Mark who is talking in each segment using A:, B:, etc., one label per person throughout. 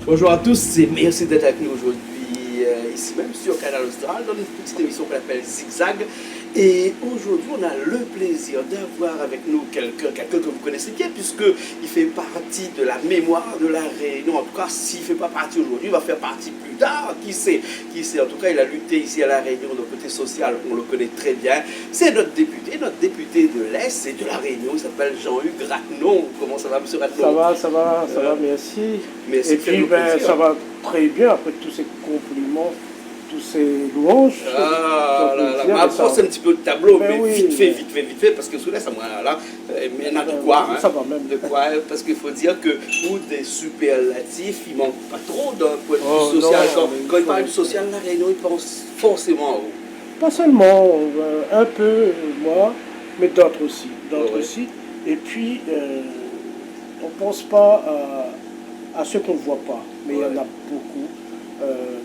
A: Bonjour à tous et merci d'être avec nous aujourd'hui ici même sur Canal Austral dans une petite émission qu'on appelle Zigzag. Et aujourd'hui, on a le plaisir d'avoir avec nous quelqu'un que vous connaissez bien puisqu'il fait partie de la mémoire de la Réunion. En tout cas, s'il ne fait pas partie aujourd'hui, il va faire partie plus tard. Qui sait? En tout cas, il a lutté ici à la Réunion. De côté social, on le connaît très bien. C'est notre député de l'Est et de la Réunion. Il s'appelle Jean-Hugues Rattenon. Comment ça va, M. Rattenon?
B: Ça va, merci.
A: Merci.
B: Et puis, ça va très bien après tous ces compliments, tous ces louanges.
A: Ah là là, m'approche un petit peu de tableau, mais oui, vite fait, parce que sous là, ça là, mais il y en a de quoi. Hein,
B: ça va même.
A: De quoi, parce qu'il faut dire que pour des superlatifs, il ne manque pas trop d'un point de vue social. Quand il parle du social, la Réunion, il pense forcément à vous.
B: Pas seulement, un peu, moi, mais d'autres aussi. Et puis, on ne pense pas à ceux qu'on ne voit pas, mais il y en a beaucoup.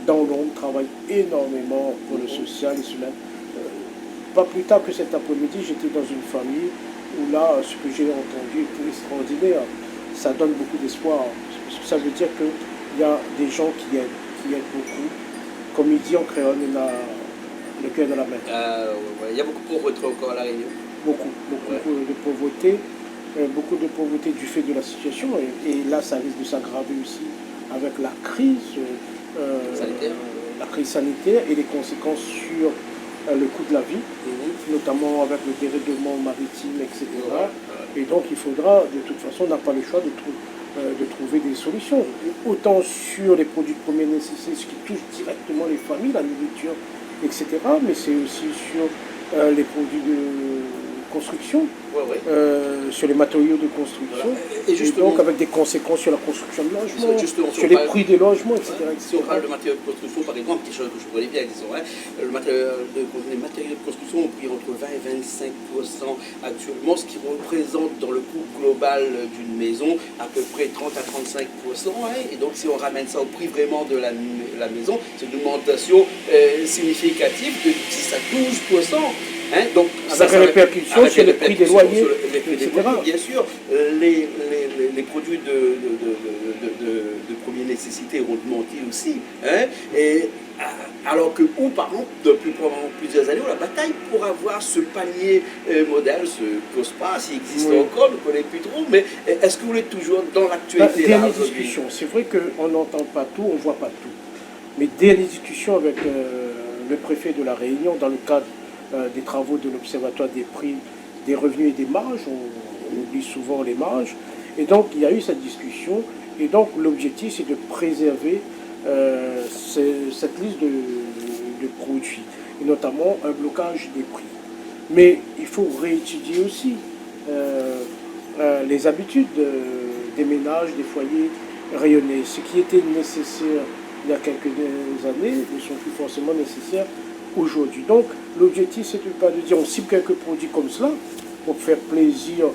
B: Dans l'ombre, travaillent énormément pour le social et cela. Pas plus tard que cet après-midi, j'étais dans une famille où là, ce que j'ai entendu est extraordinaire. Ça donne beaucoup d'espoir. Parce que ça veut dire qu'il y a des gens qui aident beaucoup. Comme il dit en créole, il a le cœur de la main.
A: Il y a beaucoup de pauvreté encore à La Réunion.
B: Beaucoup de pauvreté. Beaucoup de pauvreté du fait de la situation. Et là, ça risque de s'aggraver aussi avec la crise. La crise sanitaire et les conséquences sur le coût de la vie, notamment avec le dérèglement maritime, etc. Et donc il faudra, de toute façon, on n'a pas le choix de trouver des solutions. Autant sur les produits de première nécessité, ce qui touche directement les familles, la nourriture, etc. Mais c'est aussi sur les produits de construction, sur les matériaux de construction, et donc avec des conséquences sur la construction de logements, sur les prix des logements, etc.
A: Si on parle de matériaux de construction, par exemple, quelque chose que je connais bien, disons, les matériaux de construction ont pris entre 20 et 25% actuellement, ce qui représente dans le coût global d'une maison à peu près 30 à 35%. Et donc si on ramène ça au prix vraiment de la maison, c'est une augmentation significative de 10 à 12%. Donc,
B: avec les répercussions sur le prix des loyers, etc.
A: Bien sûr, les produits de première nécessité ont augmenté aussi. Alors que, par exemple, depuis plusieurs années, la bataille pour avoir ce panier modèle se cause pas, s'il existe encore, on ne connaît plus trop, mais est-ce que vous êtes toujours dans l'actualité?
B: Dernière discussion, c'est vrai qu'on n'entend pas tout, on ne voit pas tout. Mais dernière discussion avec le préfet de la Réunion dans le cadre des travaux de l'Observatoire des prix, des revenus et des marges, on oublie souvent les marges, et donc il y a eu cette discussion, et donc l'objectif c'est de préserver cette liste de produits, et notamment un blocage des prix. Mais il faut réétudier aussi les habitudes des ménages, des foyers rayonnés. Ce qui était nécessaire il y a quelques années ne sont plus forcément nécessaires aujourd'hui. Donc l'objectif c'est pas de dire on cible quelques produits comme cela pour faire plaisir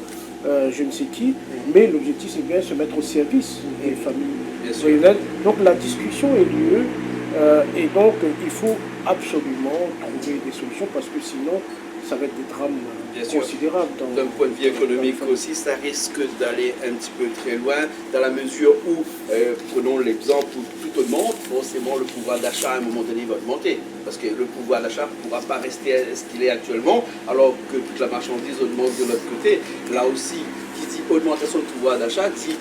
B: je ne sais qui, mais l'objectif c'est bien de se mettre au service des familles rayonnaises. Donc la discussion est lieu et donc il faut absolument trouver des solutions parce que sinon ça va être des drames considérables.
A: D'un point de vue économique aussi, ça risque d'aller un petit peu très loin, dans la mesure où, prenons l'exemple où tout augmente, forcément le pouvoir d'achat à un moment donné va augmenter. Parce que le pouvoir d'achat ne pourra pas rester ce qu'il est actuellement, alors que toute la marchandise augmente de l'autre côté. Là aussi, qui dit augmentation de pouvoir d'achat, dit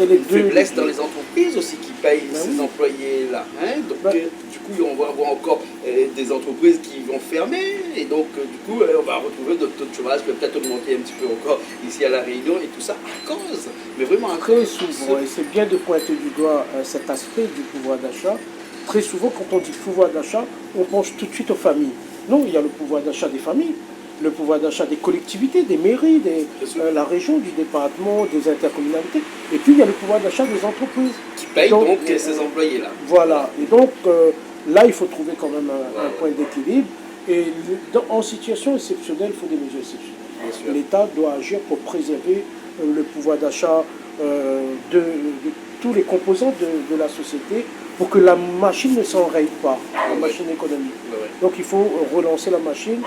A: une faiblesse dans les entreprises aussi qui payent ces employés-là. Donc, du coup, on va avoir encore des entreprises qui vont fermer, et donc, du coup, on va retrouver notre taux de chômage qui va peut-être augmenter un petit peu encore ici à La Réunion, et tout ça à cause, mais vraiment à
B: très souvent, et c'est bien de pointer du doigt cet aspect du pouvoir d'achat. Très souvent, quand on dit pouvoir d'achat, on pense tout de suite aux familles. Non, il y a le pouvoir d'achat des familles, le pouvoir d'achat des collectivités, des mairies, la région, du département, des intercommunalités. Et puis, il y a le pouvoir d'achat des entreprises.
A: Qui payent donc ces employés-là.
B: Voilà. Et donc, là, il faut trouver quand même un point d'équilibre. Et en situation exceptionnelle, il faut des mesures exceptionnelles. L'État doit agir pour préserver le pouvoir d'achat de tous les composants de la société pour que la machine ne s'enraye pas, la machine économique. Donc il faut relancer la machine,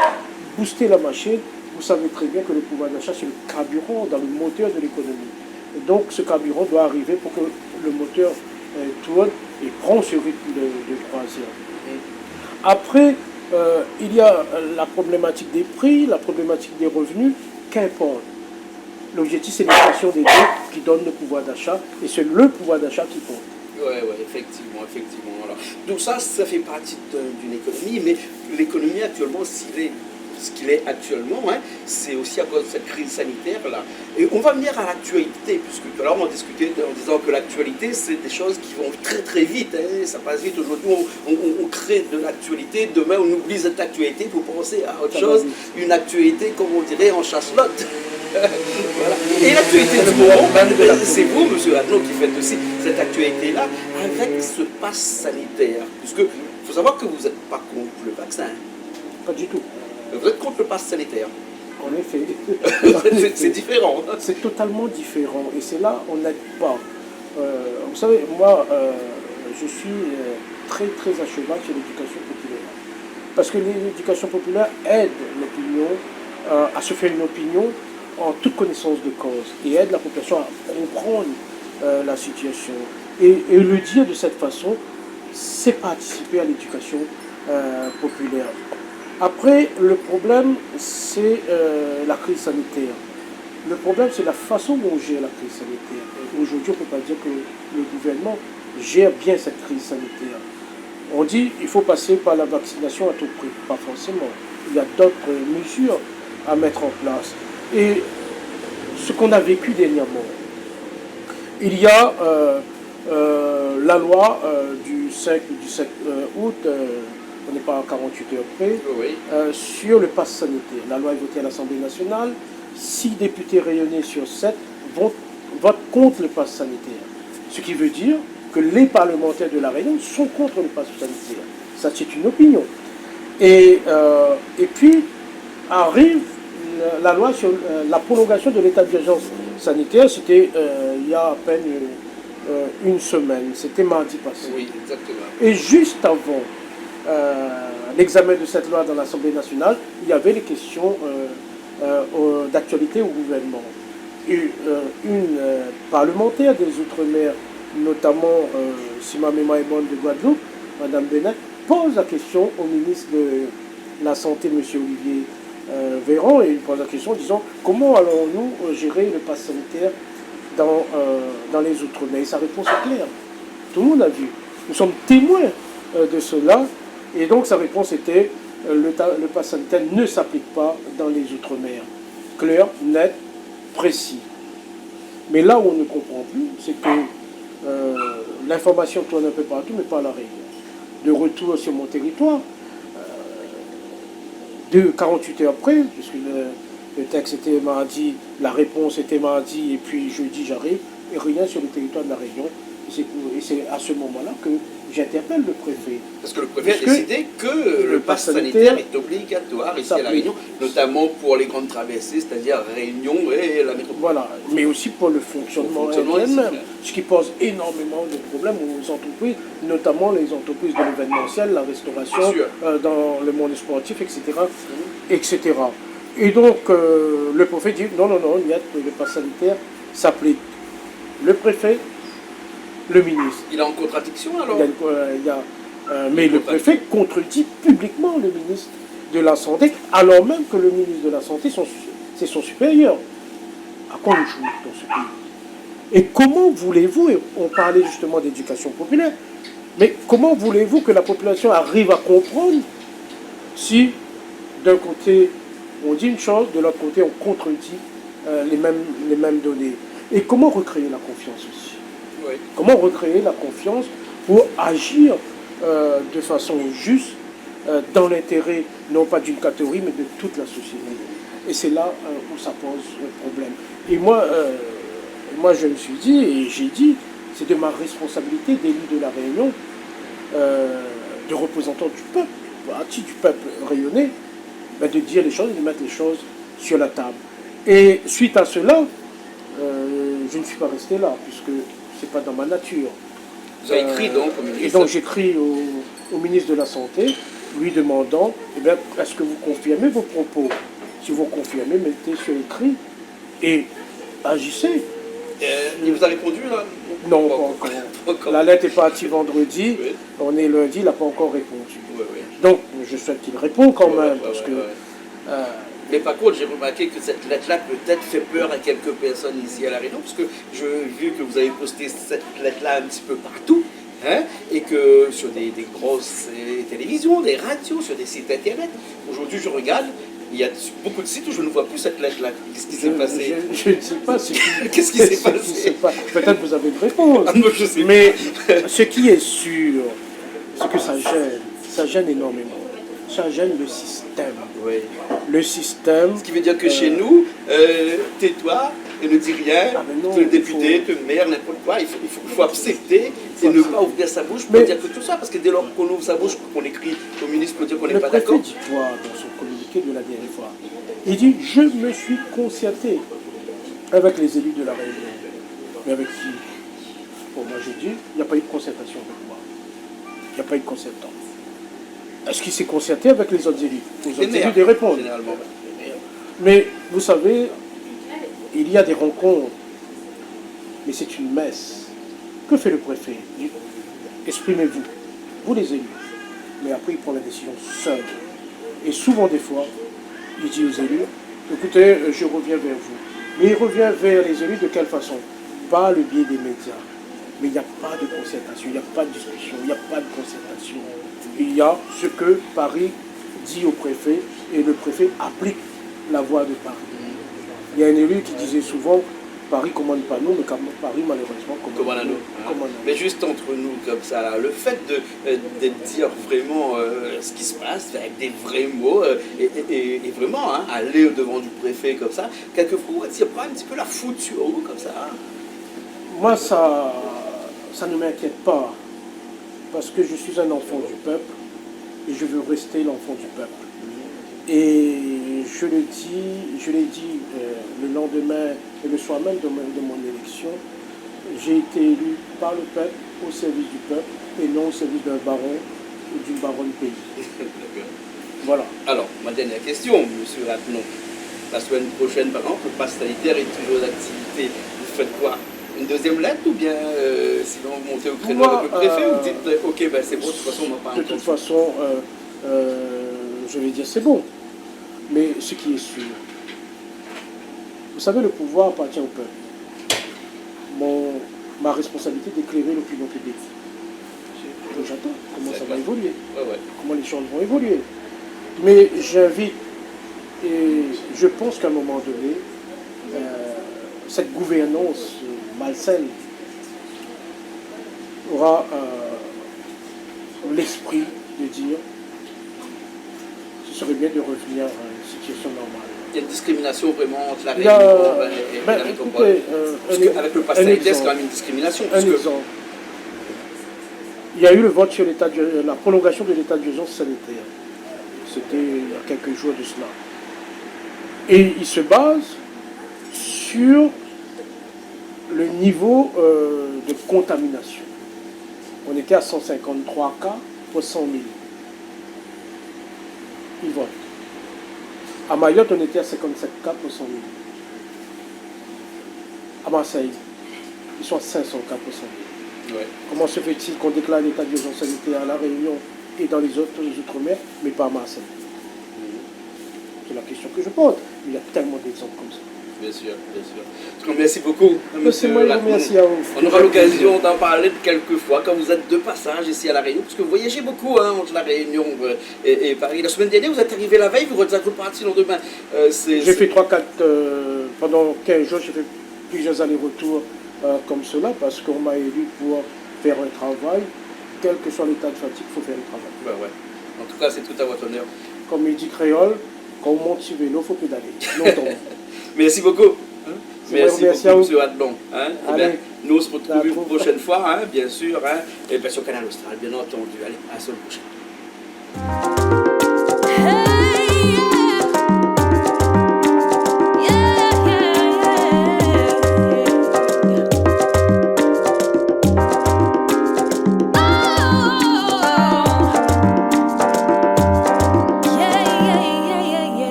B: booster la machine. Vous savez très bien que le pouvoir d'achat, c'est le carburant dans le moteur de l'économie. Et donc ce carburant doit arriver pour que le moteur tourne et prend ce rythme de croisière. Après, il y a la problématique des prix, la problématique des revenus, qu'importe. L'objectif, c'est l'inflation des deux qui donne le pouvoir d'achat, et c'est le pouvoir d'achat qui compte.
A: Oui, effectivement. Voilà. Donc ça fait partie d'une économie, mais l'économie actuellement, ce qu'il est actuellement, hein, c'est aussi à cause de cette crise sanitaire-là. Et on va venir à l'actualité, puisque tout à l'heure on discutait en disant que l'actualité, c'est des choses qui vont très très vite, hein, ça passe vite. Aujourd'hui, on crée de l'actualité, demain on oublie cette actualité pour penser à autre chose, une actualité, comme on dirait, en chasse-lotte. Voilà. Et l'actualité du moment, c'est vous, M. Adno, qui faites aussi cette actualité-là avec ce pass sanitaire. Puisque il faut savoir que vous n'êtes pas contre le vaccin.
B: Pas du tout.
A: Vous êtes contre le pass sanitaire.
B: En effet.
A: C'est différent.
B: C'est totalement différent. Et c'est là, on n'aide pas. Vous savez, moi, je suis très très à cheval sur l'éducation populaire. Parce que l'éducation populaire aide l'opinion à se faire une opinion en toute connaissance de cause et aide la population à comprendre la situation. Et le dire de cette façon, c'est participer à l'éducation populaire. Après, le problème, c'est la crise sanitaire. Le problème, c'est la façon dont on gère la crise sanitaire. Aujourd'hui, on ne peut pas dire que le gouvernement gère bien cette crise sanitaire. On dit qu'il faut passer par la vaccination à tout prix. Pas forcément. Il y a d'autres mesures à mettre en place. Et ce qu'on a vécu dernièrement, il y a la loi du 5 août, on n'est pas à 48 heures près,
A: Oui.
B: sur le pass sanitaire. La loi est votée à l'Assemblée nationale. 6 députés rayonnés sur 7 votent contre le pass sanitaire. Ce qui veut dire que les parlementaires de la Réunion sont contre le pass sanitaire. Ça, c'est une opinion. Et puis arrive la loi sur la prolongation de l'état d'urgence sanitaire. C'était il y a à peine une semaine. C'était mardi passé.
A: Oui, exactement.
B: Et juste avant l'examen de cette loi dans l'Assemblée nationale, il y avait les questions d'actualité au gouvernement. Et une parlementaire des Outre-mer, notamment si ma mémoire est bonne, de Guadeloupe, Mme Benet, pose la question au ministre de la Santé, M. Olivier Véran, et il pose la question en disant comment allons-nous gérer le pass sanitaire dans les Outre-mer. Et sa réponse est claire. Tout le monde a vu. Nous sommes témoins de cela. Et donc sa réponse était le pass sanitaire ne s'applique pas dans les Outre-mer. Clair, net, précis. Mais là où on ne comprend plus, c'est que l'information tourne un peu partout, mais pas à la Réunion. De retour sur mon territoire, de 48 heures après, puisque le texte était mardi, la réponse était mardi, et puis jeudi j'arrive, et rien sur le territoire de la Réunion. Et c'est à ce moment-là que j'interpelle le préfet.
A: Parce que le préfet a décidé que le pass sanitaire est obligatoire ici à La Réunion, notamment pour les grandes traversées, c'est-à-dire Réunion et la métropole.
B: Voilà, mais aussi pour le fonctionnement même, ce qui pose énormément de problèmes aux entreprises, notamment les entreprises de l'événementiel, la restauration, dans le monde sportif, etc. etc. Et donc, le préfet dit non, le pass sanitaire s'applique. Le préfet, le ministre.
A: Il est en contradiction alors?
B: Mais le préfet contredit publiquement le ministre de la Santé, alors même que le ministre de la Santé, c'est son supérieur. À quoi on joue dans ce pays? Et comment voulez-vous, et on parlait justement d'éducation populaire, mais comment voulez-vous que la population arrive à comprendre si d'un côté on dit une chose, de l'autre côté on contredit les mêmes données? Et comment recréer la confiance aussi?
A: Oui.
B: Comment recréer la confiance pour agir de façon juste dans l'intérêt, non pas d'une catégorie, mais de toute la société. Et c'est là où ça pose problème. Et moi, je me suis dit, et j'ai dit, c'est de ma responsabilité d'élu de la Réunion, de représentant du peuple, partie du peuple rayonnais, de dire les choses et de mettre les choses sur la table. Et suite à cela, je ne suis pas resté là, puisque ce n'est pas dans ma nature.
A: Vous avez écrit donc au ministre?
B: Et donc j'écris au ministre de la Santé, lui demandant, est-ce que vous confirmez vos propos? Si vous confirmez, mettez sur écrit et agissez.
A: Il vous a répondu là?
B: Non, pas encore. La lettre est partie vendredi,
A: Oui.
B: on est lundi, il n'a pas encore répondu.
A: Oui, oui.
B: Donc, je souhaite qu'il réponde quand même, parce que...
A: Mais par contre, j'ai remarqué que cette lettre-là peut-être fait peur à quelques personnes ici à La Réunion, parce que j'ai vu que vous avez posté cette lettre-là un petit peu partout, hein, et que sur des grosses télévisions, des radios, sur des sites internet. Aujourd'hui, je regarde, il y a beaucoup de sites où je ne vois plus cette lettre-là. Qu'est-ce qui s'est passé?
B: Je ne sais pas.
A: Qu'est-ce qui s'est passé?
B: Peut-être vous avez une réponse.
A: Ah, moi, je sais
B: mais ce qui est sûr, c'est que ça gêne énormément. Ça gêne le système.
A: Oui.
B: Le système.
A: Ce qui veut dire que chez nous, tais-toi et ne dis rien,
B: non,
A: le député, le maire, n'importe quoi, il faut accepter et ne pas ouvrir sa bouche pour dire que tout ça, parce que dès lors qu'on ouvre sa bouche, qu'on écrit au ministre pour dire qu'on n'est pas d'accord.
B: Le préfet dit quoi dans son communiqué de la dernière fois? Il dit « Je me suis concerté avec les élus de la Réunion. » Mais avec qui? Bon, moi je dis, il n'y a pas eu de concertation avec moi. Il n'y a pas eu de concertation. Est-ce qu'il s'est concerté avec les autres élus? Les autres élus de répondre.
A: Généralement.
B: Mais vous savez, il y a des rencontres, mais c'est une messe. Que fait le préfet? Exprimez-vous, vous les élus. Mais après, il prend la décision seul. Et souvent, des fois, il dit aux élus, écoutez, je reviens vers vous. Mais il revient vers les élus de quelle façon? Par le biais des médias. Mais il n'y a pas de concertation, il n'y a pas de discussion, il n'y a pas de concertation. Il y a ce que Paris dit au préfet et le préfet applique la voix de Paris. Il y a un élu qui disait souvent Paris commande pas nous, mais Paris malheureusement commande
A: à nous. Mais juste entre nous comme ça, là, le fait de dire vraiment ce qui se passe avec des vrais mots et vraiment aller au-devant du préfet comme ça, quelquefois on tire pas un petit peu la foudre sur vous comme ça.
B: Moi ça ne m'inquiète pas parce que je suis un enfant du peuple et je veux rester l'enfant du peuple. Et je l'ai dit le lendemain et le soir même de mon élection, j'ai été élu par le peuple, au service du peuple, et non au service d'un baron ou d'une baronne pays. Voilà.
A: Alors, ma dernière question, M. Rattenon. La semaine prochaine, par exemple, le pass sanitaire est toujours d'activité. Vous faites quoi? Une deuxième lettre ou bien sinon vous montez au créneau avec le préfet ou vous dites ok, ben c'est bon, de toute façon on va pas
B: de toute façon, je vais dire c'est bon. Mais ce qui est sûr, vous savez, le pouvoir appartient au peuple. Ma responsabilité d'éclairer l'opinion publique. Donc j'attends comment ça va évoluer, comment les choses vont évoluer. Mais j'invite, et je pense qu'à un moment donné, cette gouvernance malsaine aura l'esprit de dire ce serait bien de revenir à une situation normale.
A: Il y a une discrimination vraiment entre la Réunion et la métropole. Avec le pass sanitaire, c'est quand même une discrimination.
B: Un exemple. Il y a eu le vote sur la prolongation de l'état d'urgence sanitaire. C'était il y a quelques jours de cela. Et il se base sur le niveau de contamination. On était à 153 cas pour 100 000. Ils votent. À Mayotte, on était à 57 cas pour 100 000. À Marseille, ils sont à 500 cas pour 100 000.
A: Ouais.
B: Comment se fait-il qu'on déclare l'état d'urgence sanitaire à La Réunion et dans les autres outre-mer, mais pas à Marseille? C'est la question que je pose. Il y a tellement d'exemples comme ça.
A: Bien sûr, bien sûr. Merci beaucoup, monsieur Rattenon.
B: Merci à vous.
A: On aura l'occasion d'en parler quelques fois quand vous êtes de passage ici à La Réunion, parce que vous voyagez beaucoup entre La Réunion et Paris. La semaine dernière, vous êtes arrivé la veille, vous êtes reparti le lendemain.
B: J'ai fait 3-4, pendant 15 jours, j'ai fait plusieurs allers-retours comme cela, parce qu'on m'a élu pour faire un travail. Quel que soit l'état de fatigue, il faut faire le travail.
A: Ben ouais. En tout cas, c'est tout à votre honneur.
B: Comme il dit créole, quand on monte sur vélo, il faut pédaler. Longtemps.
A: Merci beaucoup. Merci beaucoup, M. Rattenon. Nous, on se retrouve une prochaine fois, bien sûr, et bien sur Canal Austral, bien entendu. Allez, à la semaine prochaine.